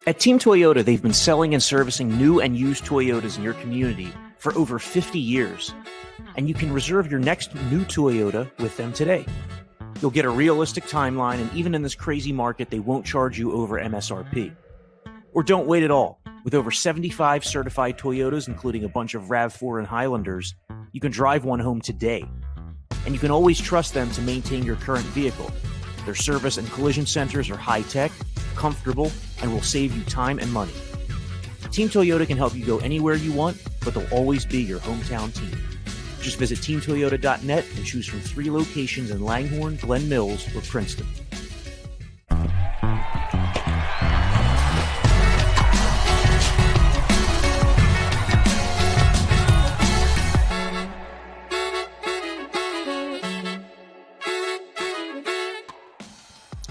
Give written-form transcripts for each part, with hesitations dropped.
At Team Toyota, they've been selling and servicing new and used Toyotas in your community for over 50 years. And you can reserve your next new Toyota with them today. You'll get a realistic timeline, and even in this crazy market, they won't charge you over MSRP. Or don't wait at all. With over 75 certified Toyotas, including a bunch of RAV4 and Highlanders, you can drive one home today. And you can always trust them to maintain your current vehicle. Their service and collision centers are high-tech, comfortable, and will save you time and money. Team Toyota can help you go anywhere you want, but they'll always be your hometown team. Just visit teamtoyota.net and choose from 3 locations in Langhorne, Glen Mills, or Princeton.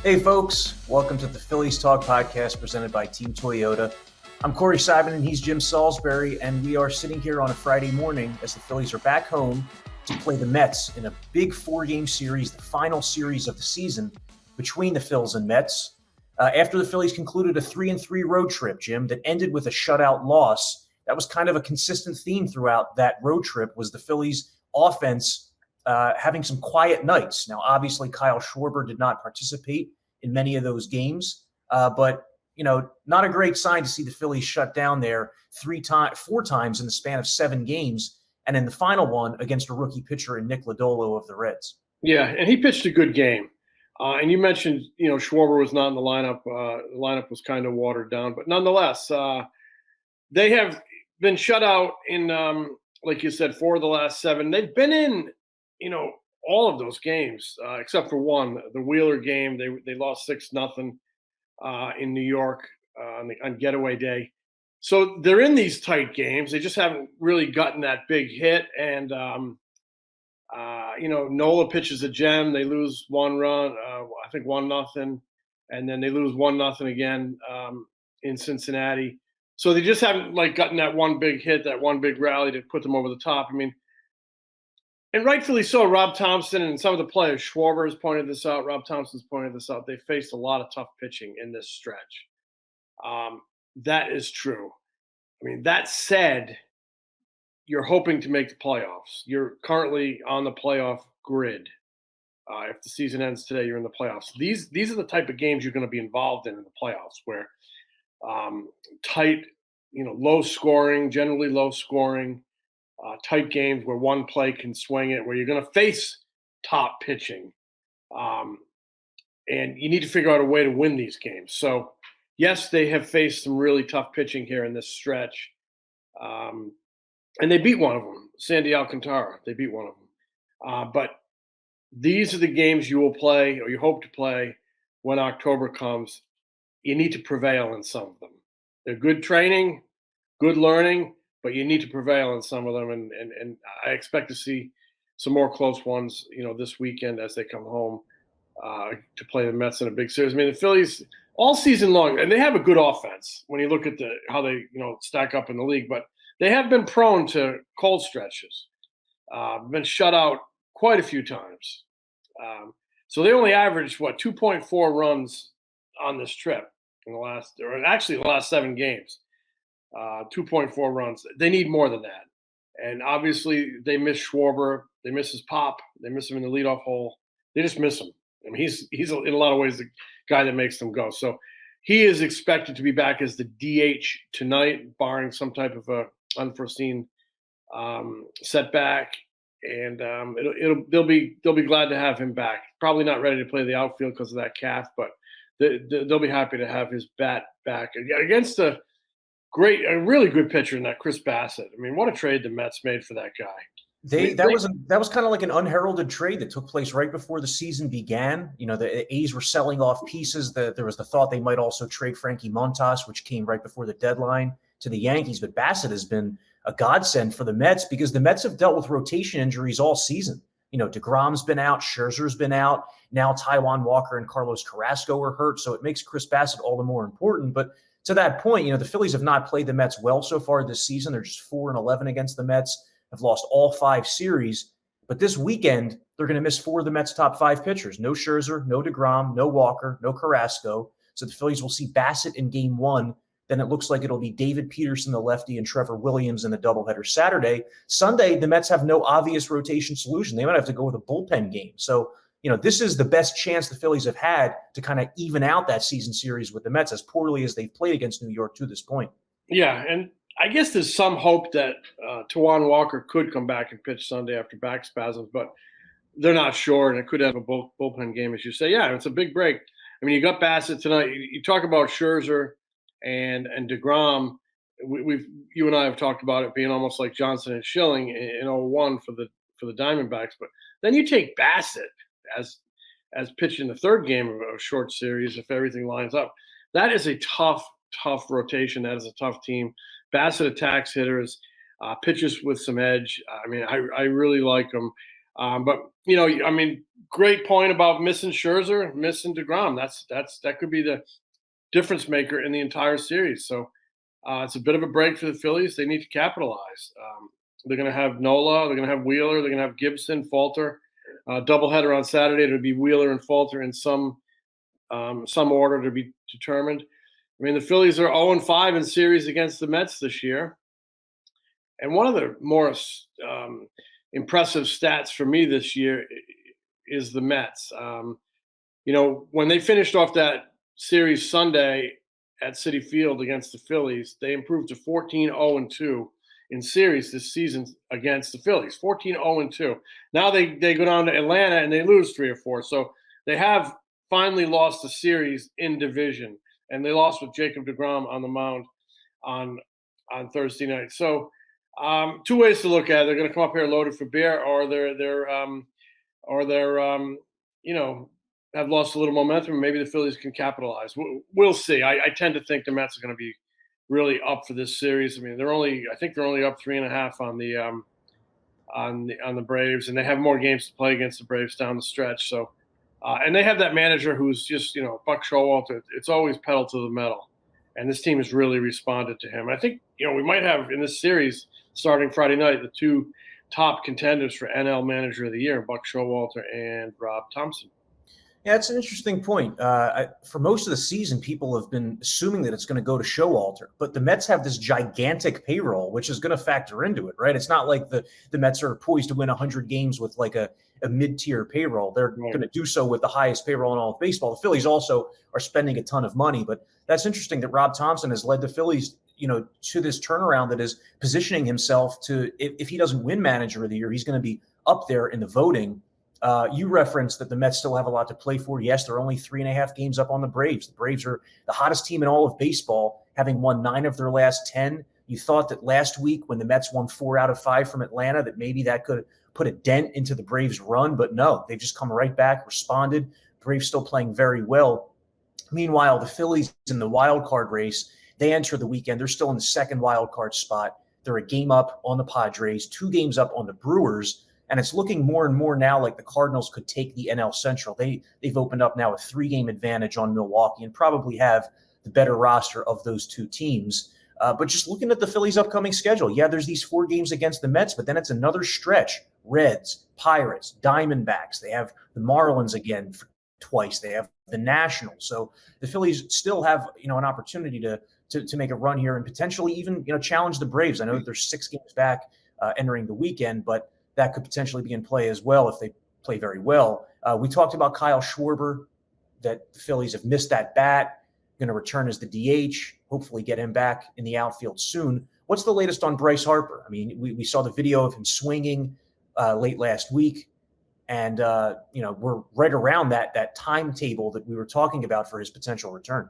Hey folks, welcome to the Phillies Talk podcast presented by Team Toyota. I'm Corey Simon and he's Jim Salisbury, and we are sitting here on a Friday morning as the Phillies are back home to play the Mets in a big 4-game series, the final series of the season between the Phils and Mets. After the Phillies concluded a 3-3 road trip, Jim, that ended with a shutout loss. That was kind of a consistent theme throughout that road trip, was the Phillies offense having some quiet nights. Now, obviously, Kyle Schwarber did not participate in many of those games, but not a great sign to see the Phillies shut down there 4 times in the span of 7 games, and in the final one against a rookie pitcher in Nick Lodolo of the Reds. Yeah, and he pitched a good game. And you mentioned, Schwarber was not in the lineup. The lineup was kind of watered down, but nonetheless, they have been shut out in, like you said, 4 of the last 7. They've been in, all of those games except for one, the Wheeler game. They lost 6-0 in New York on getaway day. So they're in these tight games. They just haven't really gotten that big hit. And Nola pitches a gem. They lose 1 run, I think 1-0, and then they lose 1-0 again in Cincinnati. So they just haven't gotten that one big hit, that one big rally to put them over the top. I mean, and rightfully so. Rob Thompson and some of the players, Schwarber has pointed this out, Rob Thompson's pointed this out. They faced a lot of tough pitching in this stretch. That is true. I mean, that said, you're hoping to make the playoffs. You're currently on the playoff grid. If the season ends today, you're in the playoffs. These are the type of games you're going to be involved in the playoffs, where tight, low scoring, generally low scoring, tight games where one play can swing it, where you're going to face top pitching. And you need to figure out a way to win these games. So, yes, they have faced some really tough pitching here in this stretch. And they beat one of them, Sandy Alcantara. They beat one of them. But these are the games you will play, or you hope to play, when October comes. You need to prevail in some of them. They're good training, good learning, but you need to prevail in some of them. And I expect to see some more close ones, this weekend as they come home to play the Mets in a big series. I mean, the Phillies all season long, and they have a good offense when you look at how they, stack up in the league, but they have been prone to cold stretches, been shut out quite a few times. So they only averaged, 2.4 runs on this trip in the last 7 games, 2.4 runs. They need more than that. And obviously they miss Schwarber. They miss his pop. They miss him in the leadoff hole. They just miss him. I mean, he's in a lot of ways the guy that makes them go. So he is expected to be back as the DH tonight, barring some type of a unforeseen setback. And they'll be glad to have him back. Probably not ready to play the outfield because of that calf, but they'll be happy to have his bat back against a really good pitcher in that Chris Bassett. I mean, what a trade the Mets made for that guy. That was kind of like an unheralded trade that took place right before the season began. The A's were selling off pieces. There was the thought they might also trade Frankie Montas, which came right before the deadline, to the Yankees. But Bassett has been a godsend for the Mets because the Mets have dealt with rotation injuries all season. DeGrom's been out, Scherzer's been out. Now Taijuan Walker and Carlos Carrasco are hurt, so it makes Chris Bassett all the more important. But to that point, the Phillies have not played the Mets well so far this season. They're just 4-11 against the Mets, have lost all 5 series. But this weekend, they're going to miss 4 of the Mets' top 5 pitchers. No Scherzer, no DeGrom, no Walker, no Carrasco. So the Phillies will see Bassett in game 1 then it looks like it'll be David Peterson, the lefty, and Trevor Williams in the doubleheader Saturday. Sunday, the Mets have no obvious rotation solution. They might have to go with a bullpen game. So, this is the best chance the Phillies have had to kind of even out that season series with the Mets, as poorly as they've played against New York to this point. Yeah, and I guess there's some hope that Tawan Walker could come back and pitch Sunday after back spasms, but they're not sure, and it could have a bullpen game, as you say. Yeah, it's a big break. I mean, you got Bassett tonight. You talk about Scherzer and DeGrom. You and I have talked about it being almost like Johnson and Schilling in 01 for the Diamondbacks, but then you take Bassett as pitching the third game of a short series if everything lines up. That is a tough rotation. That is a tough team. Bassett attacks hitters, pitches with some edge. I mean, I really like him. But great point about missing Scherzer, missing DeGrom. That could be the difference maker in the entire series. So it's a bit of a break for the Phillies. They need to capitalize. They're going to have Nola. They're going to have Wheeler. They're going to have Gibson, Falter. Doubleheader on Saturday. It'll be Wheeler and Falter in some order to be determined. I mean, the Phillies are 0-5 in series against the Mets this year. And one of the more impressive stats for me this year is the Mets. When they finished off that series Sunday at Citi Field against the Phillies, they improved to 14-0-2 in series this season against the Phillies. 14-0-2. Now they go down to Atlanta and they lose 3 or 4. So they have finally lost a series in division, and they lost with Jacob deGrom on the mound on Thursday night. So two ways to look at it. They're going to come up here loaded for bear, or they're have lost a little momentum, and maybe the Phillies can capitalize. We'll see. I tend to think the Mets are going to be really up for this series. I mean, I think they're only up 3.5 on the Braves, and they have more games to play against the Braves down the stretch. So, and they have that manager who's just Buck Showalter. It's always pedal to the metal, and this team has really responded to him. I think we might have in this series starting Friday night the two top contenders for NL Manager of the Year, Buck Showalter and Rob Thompson. Yeah, it's an interesting point. For most of the season, people have been assuming that it's going to go to Showalter, but the Mets have this gigantic payroll, which is going to factor into it, right? It's not like the Mets are poised to win 100 games with like a mid-tier payroll. They're going to do so with the highest payroll in all of baseball. The Phillies also are spending a ton of money, but that's interesting that Rob Thompson has led the Phillies, to this turnaround that is positioning himself to, if he doesn't win Manager of the Year, he's going to be up there in the voting. You referenced that the Mets still have a lot to play for. Yes, they're only 3.5 games up on the Braves. The Braves are the hottest team in all of baseball, having won 9 of their last 10. You thought that last week when the Mets won 4 out of 5 from Atlanta, that maybe that could put a dent into the Braves' run, but no, they've just come right back, responded. Braves still playing very well. Meanwhile, the Phillies in the wild card race, they enter the weekend. They're still in the second wild card spot. They're a game up on the Padres, 2 games up on the Brewers. And it's looking more and more now like the Cardinals could take the NL Central. They've opened up now a 3-game advantage on Milwaukee and probably have the better roster of those 2 teams. But just looking at the Phillies' upcoming schedule, yeah, there's these 4 games against the Mets, but then it's another stretch. Reds, Pirates, Diamondbacks. They have the Marlins again twice. They have the Nationals. So the Phillies still have an opportunity to make a run here and potentially even challenge the Braves. I know that they're 6 games back entering the weekend, but that could potentially be in play as well if they play very well. We talked about Kyle Schwarber, that the Phillies have missed that bat, going to return as the DH, hopefully get him back in the outfield soon. What's the latest on Bryce Harper? I mean, we saw the video of him swinging late last week, and we're right around that timetable that we were talking about for his potential return.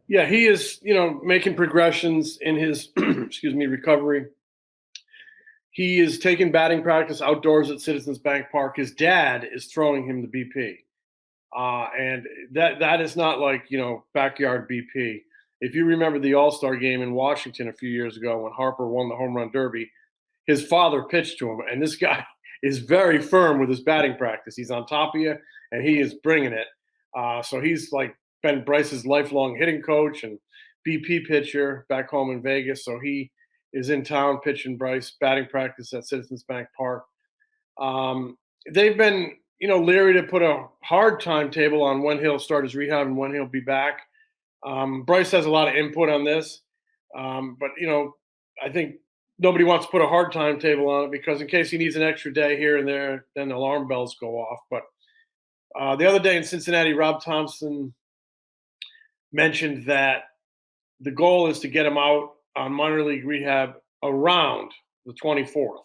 Yeah, he is, making progressions in his, recovery. He is taking batting practice outdoors at Citizens Bank Park. His dad is throwing him the BP. And that is not like, backyard BP. If you remember the All-Star game in Washington a few years ago when Harper won the home run derby, his father pitched to him. And this guy is very firm with his batting practice. He's on top of you, and he is bringing it. So he's like been Bryce's lifelong hitting coach and BP pitcher back home in Vegas. So he is in town pitching Bryce batting practice at Citizens Bank Park. They've been, leery to put a hard timetable on when he'll start his rehab and when he'll be back. Bryce has a lot of input on this, but I think nobody wants to put a hard timetable on it because in case he needs an extra day here and there, then the alarm bells go off. But the other day in Cincinnati, Rob Thompson mentioned that the goal is to get him out on minor league rehab around the 24th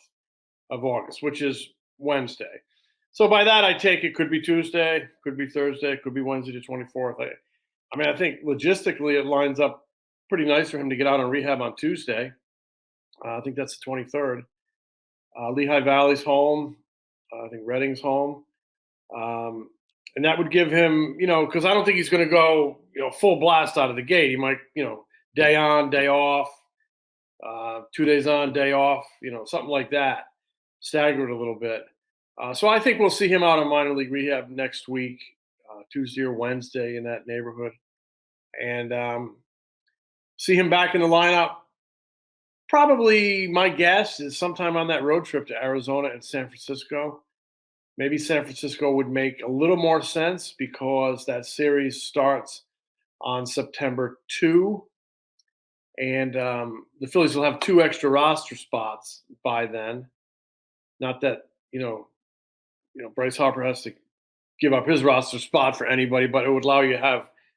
of August, which is Wednesday. So by that, I take it could be Tuesday, could be Thursday, could be Wednesday the 24th. I think logistically it lines up pretty nice for him to get out on rehab on Tuesday. I think that's the 23rd. Lehigh Valley's home. I think Reading's home. And that would give him, because I don't think he's going to go, full blast out of the gate. He might, day on, day off, 2 days on, day off, something like that, staggered a little bit. So I think we'll see him out on minor league rehab next week, Tuesday or Wednesday in that neighborhood, and see him back in the lineup. Probably my guess is sometime on that road trip to Arizona and San Francisco. Maybe San Francisco would make a little more sense because that series starts on September 2. And the Phillies will have 2 extra roster spots by then. Not that, Bryce Harper has to give up his roster spot for anybody, but it would allow you to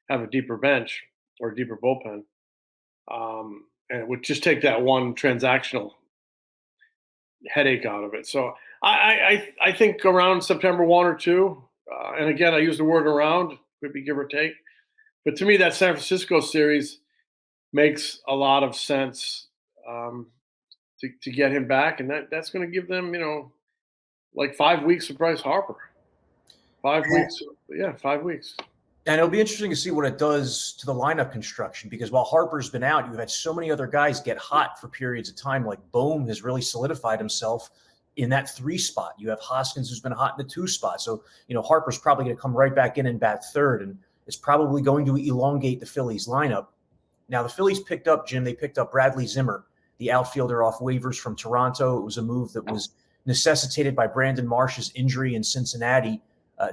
have a deeper bench or a deeper bullpen. And it would just take that one transactional headache out of it. So I think around September 1 or 2, and again, I use the word around, could be give or take. But to me, that San Francisco series makes a lot of sense to get him back. And that's going to give them, like 5 weeks of Bryce Harper. 5 weeks. Yeah, 5 weeks. And it'll be interesting to see what it does to the lineup construction because while Harper's been out, you've had so many other guys get hot for periods of time. Like Bohm has really solidified himself in that 3 spot. You have Hoskins who's been hot in the 2 spot. So, Harper's probably going to come right back in and bat third, and it's probably going to elongate the Phillies lineup. Now, the Phillies picked up, Jim, they picked up Bradley Zimmer, the outfielder off waivers from Toronto. It was a move that was necessitated by Brandon Marsh's injury in Cincinnati.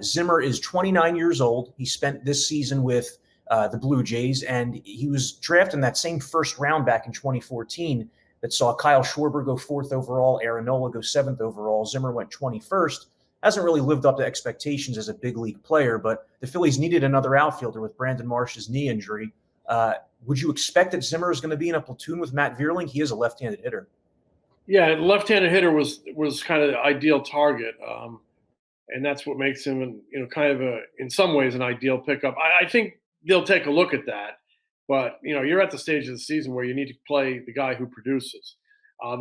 Zimmer is 29 years old. He spent this season with the Blue Jays, and he was drafted in that same first round back in 2014 that saw Kyle Schwarber go 4th overall, Aaron Nola go 7th overall. Zimmer went 21st. Hasn't really lived up to expectations as a big league player, but the Phillies needed another outfielder with Brandon Marsh's knee injury. Would you expect that Zimmer is going to be in a platoon with Matt Vierling? He is a left-handed hitter. Yeah, the left-handed hitter was kind of the ideal target. And that's what makes him, kind of in some ways, an ideal pickup. I think they'll take a look at that, but you're at the stage of the season where you need to play the guy who produces.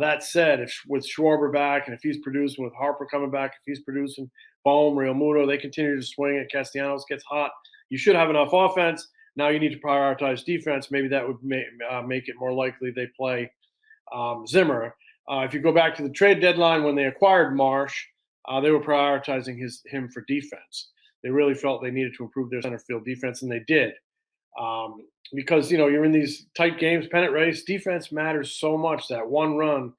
That said, if with Schwarber back, and if he's producing with Harper coming back, if he's producing Bohm, Real Muto, they continue to swing it. Castellanos gets hot. You should have enough offense. Now you need to prioritize defense. Maybe that would make it more likely they play Zimmer. If you go back to the trade deadline when they acquired Marsh, they were prioritizing him for defense. They really felt they needed to improve their center field defense, and they did. Because you're in these tight games, pennant race, defense matters so much. That one run,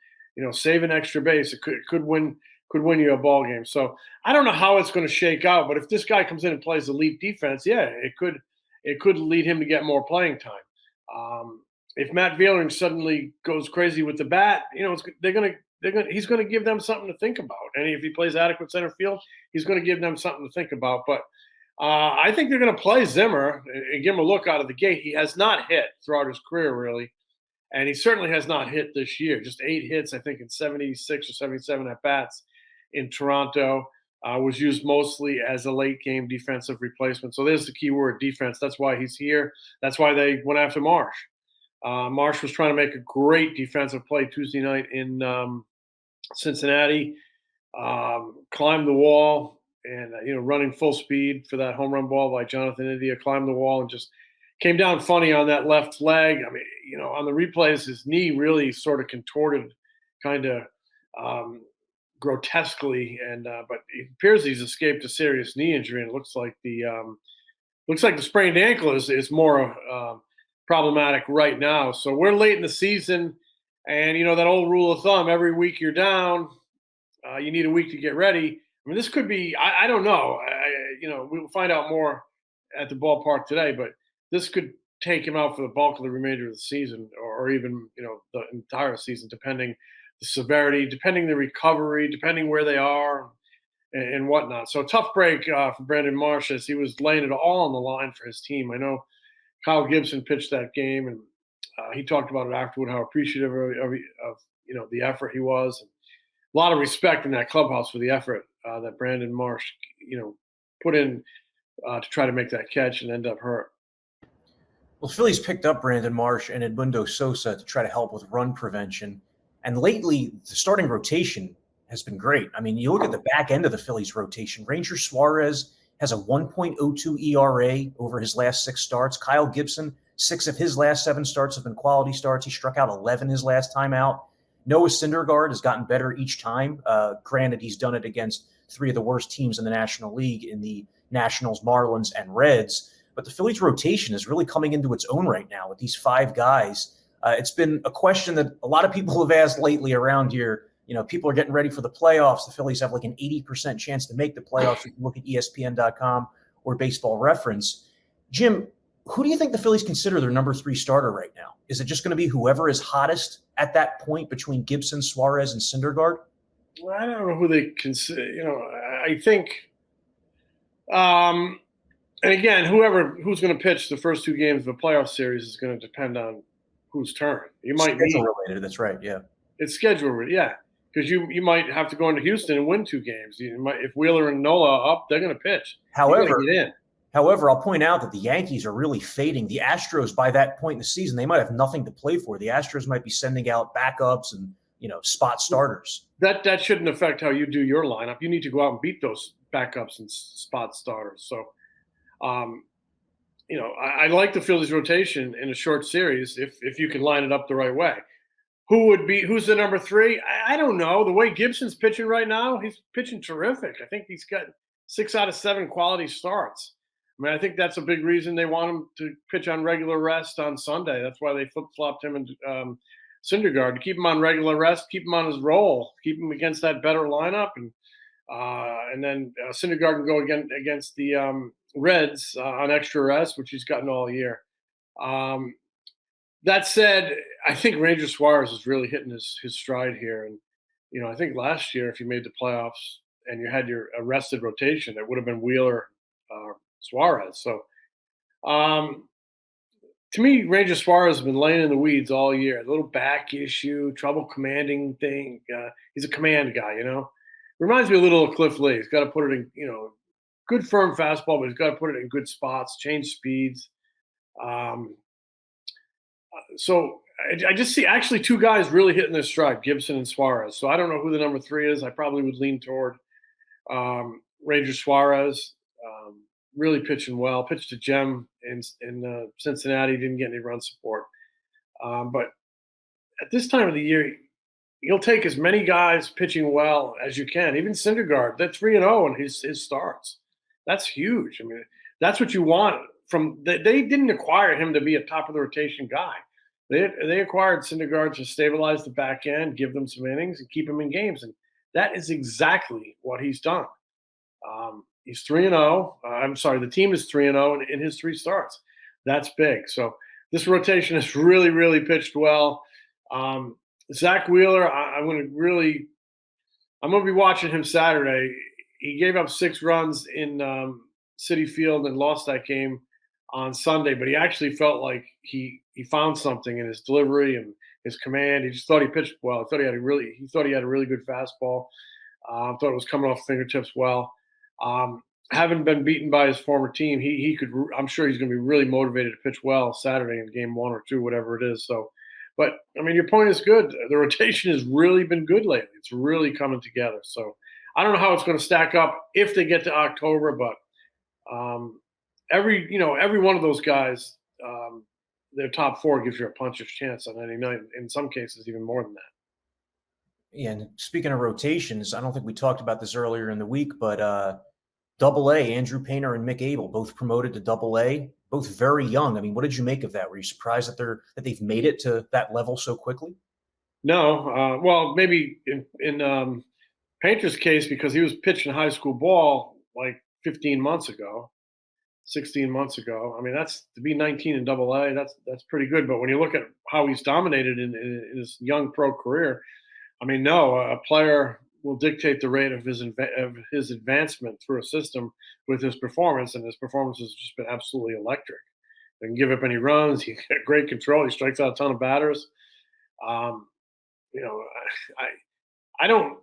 save an extra base, it could win you a ball game. So I don't know how it's going to shake out, but if this guy comes in and plays elite defense, yeah, it could lead him to get more playing time. If Matt Vierling suddenly goes crazy with the bat, he's going to give them something to think about. And if he plays adequate center field, he's going to give them something to think about. But I think they're going to play Zimmer and give him a look out of the gate. He has not hit throughout his career, really. And he certainly has not hit this year. Just 8 hits, I think, in 76 or 77 at-bats in Toronto. Was used mostly as a late-game defensive replacement. So there's the key word, defense. That's why he's here. That's why they went after Marsh. Marsh was trying to make a great defensive play Tuesday night in Cincinnati, climbed the wall and, running full speed for that home run ball by Jonathan India, climbed the wall and just came down funny on that left leg. I mean, on the replays, his knee really sort of contorted kind of grotesquely. And but it appears he's escaped a serious knee injury. And it looks like the sprained ankle is more problematic right now. So we're late in the season. And, that old rule of thumb, every week you're down, you need a week to get ready. I mean, this could be, I don't know. We'll find out more at the ballpark today, but this could take him out for the bulk of the remainder of the season, or even the entire season, depending the severity, depending the recovery, depending where they are, and whatnot. So tough break for Brandon Marsh as he was laying it all on the line for his team. I know Kyle Gibson pitched that game, and he talked about it afterward, how appreciative of the effort he was. And a lot of respect in that clubhouse for the effort that Brandon Marsh put in to try to make that catch and end up hurt. Well, Phillies picked up Brandon Marsh and Edmundo Sosa to try to help with run prevention. And lately, the starting rotation has been great. I mean, you look at the back end of the Phillies rotation. Ranger Suarez has a 1.02 ERA over his last 6 starts. Kyle Gibson, 6 of his last 7 starts have been quality starts. He struck out 11 his last time out. Noah Syndergaard has gotten better each time. Granted, he's done it against 3 of the worst teams in the National League in the Nationals, Marlins, and Reds. But the Phillies rotation is really coming into its own right now with these 5 guys. It's been a question that a lot of people have asked lately around here. People are getting ready for the playoffs. The Phillies have like an 80% chance to make the playoffs. You can look at ESPN.com or Baseball Reference. Jim, who do you think the Phillies consider their number 3 starter right now? Is it just going to be whoever is hottest at that point between Gibson, Suarez, and Syndergaard? Well, I don't know who they consider. I think and again, who's going to pitch the first 2 games of a playoff series is going to depend on whose turn. You might schedule related. That's right. Yeah, it's schedule. Yeah, because you might have to go into Houston and win 2 games. If Wheeler and Nola up, they're going to pitch. However, I'll point out that the Yankees are really fading. The Astros, by that point in the season, they might have nothing to play for. The Astros might be sending out backups and spot starters. That shouldn't affect how you do your lineup. You need to go out and beat those backups and spot starters. So. I like the Phillies rotation in a short series if you can line it up the right way. Who's the number 3? I don't know. The way Gibson's pitching right now, he's pitching terrific. I think he's got 6 out of 7 quality starts. I mean, I think that's a big reason they want him to pitch on regular rest on Sunday. That's why they flip-flopped him and Syndergaard to keep him on regular rest, keep him on his roll, keep him against that better lineup, and then Syndergaard can go again against the Reds on extra rest, which he's gotten all year. That said, I think Ranger Suarez is really hitting his stride here. And, I think last year, if you made the playoffs and you had your arrested rotation, it would have been Wheeler, Suarez. So to me, Ranger Suarez has been laying in the weeds all year. A little back issue, trouble commanding thing. He's a command guy, Reminds me a little of Cliff Lee. He's got to put it in, good firm fastball, but he's got to put it in good spots, change speeds. So I just see actually 2 guys really hitting their stride, Gibson and Suarez. So I don't know who the number 3 is. I probably would lean toward Ranger Suarez. Really pitching well. Pitched a gem in Cincinnati. Didn't get any run support. But at this time of the year, you'll take as many guys pitching well as you can. Even Syndergaard, they're 3-0 in his starts. That's huge. I mean, that's what you want from. They didn't acquire him to be a top of the rotation guy. They acquired Syndergaard to stabilize the back end, give them some innings, and keep him in games. And that is exactly what he's done. He's 3-0. I'm sorry, the team is 3-0 in his 3 starts. That's big. So this rotation has really, really pitched well. Zach Wheeler, I'm going to be watching him Saturday. He gave up 6 runs in Citi Field and lost that game on Sunday, but he actually felt like he found something in his delivery and his command. He just thought he pitched well. He thought he had a really good fastball. Thought it was coming off fingertips well. Having been beaten by his former team, he could. I'm sure he's going to be really motivated to pitch well Saturday in game 1 or 2, whatever it is. So, but I mean, your point is good. The rotation has really been good lately. It's really coming together. So, I don't know how it's going to stack up if they get to October, but every one of those guys, their top 4 gives you a puncher's chance on any night. In some cases, even more than that. Yeah, and speaking of rotations, I don't think we talked about this earlier in the week, but Double-A, Andrew Painter and Mick Abel, both promoted to Double-A, both very young. I mean, what did you make of that? Were you surprised that they've made it to that level so quickly? No, well, maybe in Painter's case because he was pitching high school ball like 15 months ago, 16 months ago. I mean, that's to be 19 in Double-A. That's pretty good. But when you look at how he's dominated in his young pro career, I mean, no, a player will dictate the rate of his advancement through a system with his performance, and his performance has just been absolutely electric. He can give up any runs. He got great control. He strikes out a ton of batters. Um, you know, I don't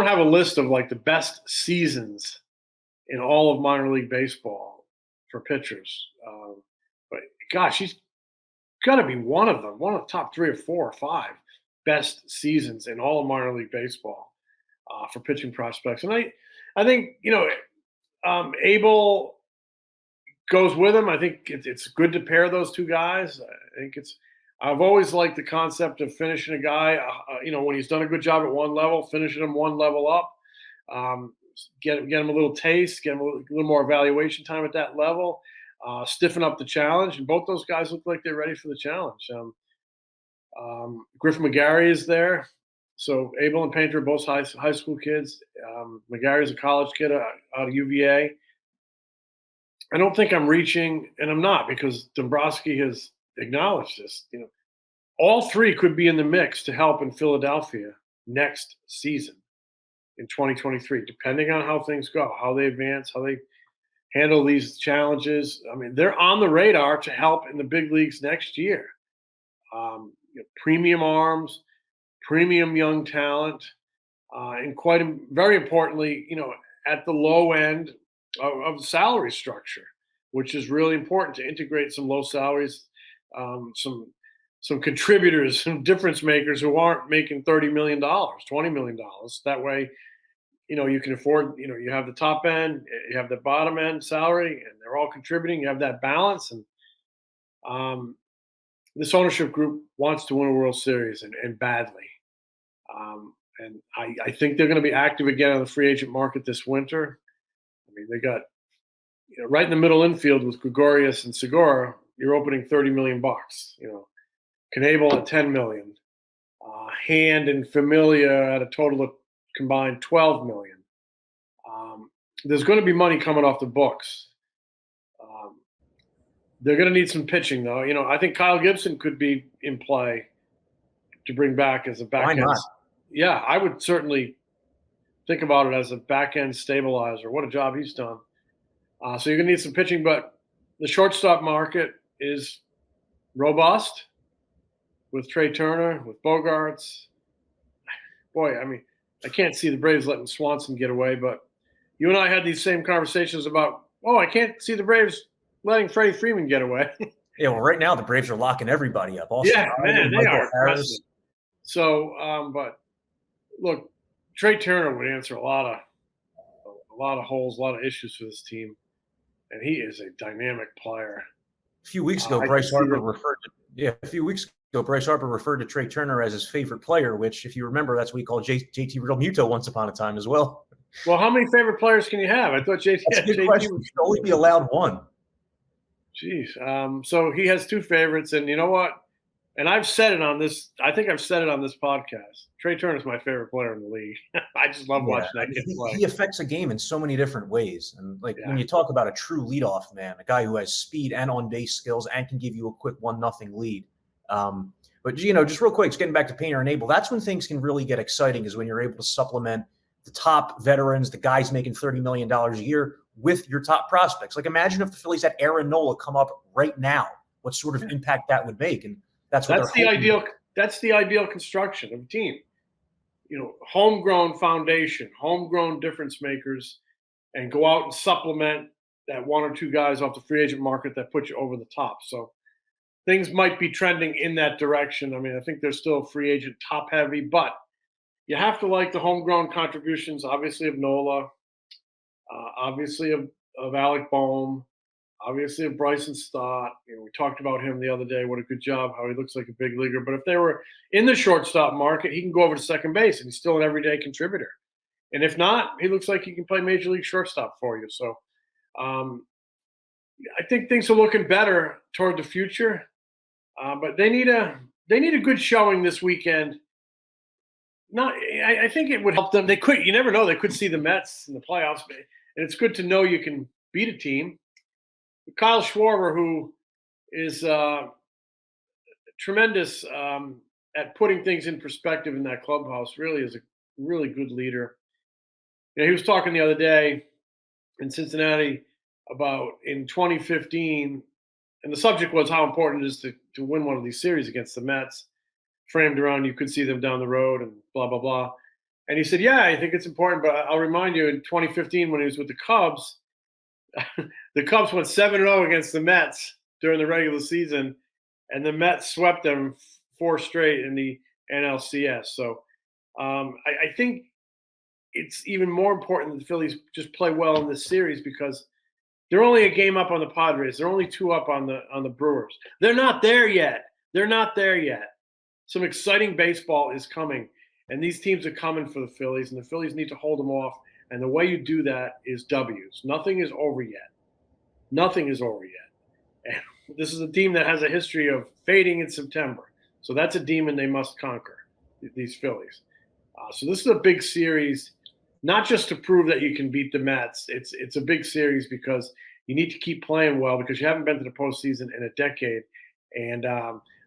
have a list of like the best seasons in all of minor league baseball for pitchers, but gosh, he's got to be one of them, one of the top 3 or 4 or 5 best seasons in all of minor league baseball for pitching prospects. And I think Abel goes with him. I think it's good to pair those two guys. I've always liked the concept of finishing a guy, when he's done a good job at one level, finishing him one level up, get him a little taste, get him a little more evaluation time at that level, stiffen up the challenge. And both those guys look like they're ready for the challenge. Griff McGarry is there. So Abel and Painter are both high school kids. McGarry is a college kid out of UVA. I don't think I'm reaching, and I'm not, because Dombrowski has acknowledged this. All 3 could be in the mix to help in Philadelphia next season in 2023, depending on how things go, how they advance, how they handle these challenges. I mean, they're on the radar to help in the big leagues next year. Premium arms, premium young talent, and very importantly, at the low end of the salary structure, which is really important to integrate some low salaries, some contributors, some difference makers who aren't making $30 million, $20 million. That way, you can afford, you have the top end, you have the bottom end salary, and they're all contributing. You have that balance. And this ownership group wants to win a World Series and badly. And I think they're going to be active again on the free agent market this winter. I mean, they got, right in the middle infield with Gregorius and Segura, you're opening $30 million. Knebel at $10 million. Hand and Familia at a total of combined $12 million. There's going to be money coming off the books. They're going to need some pitching, though. I think Kyle Gibson could be in play to bring back as a back end. Why not? Yeah, I would certainly think about it as a back end stabilizer. What a job he's done. So you're going to need some pitching, but the shortstop market is robust with Trey Turner, with Bogarts. Boy, I mean, I can't see the Braves letting Swanson get away, but you and I had these same conversations about, I can't see the Braves letting Freddie Freeman get away. Yeah, well, right now the Braves are locking everybody up. Also, yeah, man, they are impressive. So, but look, Trey Turner would answer a lot of holes, a lot of issues for this team, and he is a dynamic player. A few weeks ago, Bryce Harper referred to Trey Turner as his favorite player, which, if you remember, that's what he called JT Realmuto once upon a time as well. Well, how many favorite players can you have? I thought JT should only be allowed one. Jeez. So he has 2 favorites, and you know what? And I've said it on this. I think I've said it on this podcast. Trey Turner is my favorite player in the league. I just love watching that kid play. He affects a game in so many different ways. And when you talk about a true leadoff man, a guy who has speed and on-base skills and can give you a quick 1-0 lead. But just real quick, just getting back to Painter and Abel, that's when things can really get exciting, is when you're able to supplement the top veterans, the guys making $30 million a year, with your top prospects. Like, imagine if the Phillies had Aaron Nola come up right now, what sort of impact that would make. And that's the ideal. That's the ideal construction of a team. Homegrown foundation, homegrown difference makers, and go out and supplement that 1 or 2 guys off the free agent market that put you over the top. So things might be trending in that direction. I mean, I think they're still free agent top heavy, but you have to like the homegrown contributions, obviously, of Nola, obviously of Alec Boehm, obviously of Bryson Stott. We talked about him the other day. What a good job, how he looks like a big leaguer. But if they were in the shortstop market, he can go over to second base, and he's still an everyday contributor. And if not, he looks like he can play major league shortstop for you. So I think things are looking better toward the future. But they need a good showing this weekend. I think it would help them. You never know. They could see the Mets in the playoffs, and it's good to know you can beat a team. Kyle Schwarber, who is tremendous at putting things in perspective in that clubhouse, really is a really good leader. He was talking the other day in Cincinnati about in 2015, and the subject was how important it is to win one of these series against the Mets, framed around you could see them down the road and blah, blah, blah. And he said, yeah, I think it's important, but I'll remind you, in 2015 when he was with the Cubs, the Cubs went 7-0 against the Mets during the regular season, and the Mets swept them 4 straight in the NLCS. So I think it's even more important that the Phillies just play well in this series because they're only a game up on the Padres. They're only 2 up on the Brewers. They're not there yet. Some exciting baseball is coming, and these teams are coming for the Phillies, and the Phillies need to hold them off. And the way you do that is W's. Nothing is over yet. And this is a team that has a history of fading in September. So that's a demon they must conquer, these Phillies. So this is a big series, not just to prove that you can beat the Mets. It's a big series because you need to keep playing well because you haven't been to the postseason in a decade. And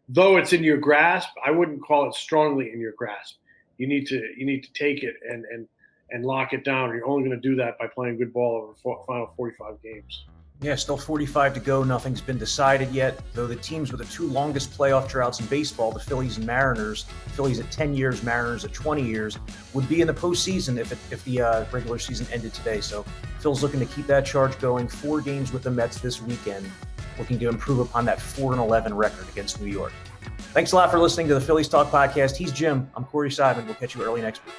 though it's in your grasp, I wouldn't call it strongly in your grasp. You need to take it and lock it down. You're only going to do that by playing good ball over the final 45 games. Yeah, still 45 to go. Nothing's been decided yet, though the teams with the 2 longest playoff droughts in baseball, the Phillies and Mariners, Phillies at 10 years, Mariners at 20 years, would be in the postseason if the regular season ended today. So Phil's looking to keep that charge going. 4 games with the Mets this weekend, looking to improve upon that 4-11 record against New York. Thanks a lot for listening to the Phillies Talk podcast. He's Jim. I'm Corey Simon. We'll catch you early next week.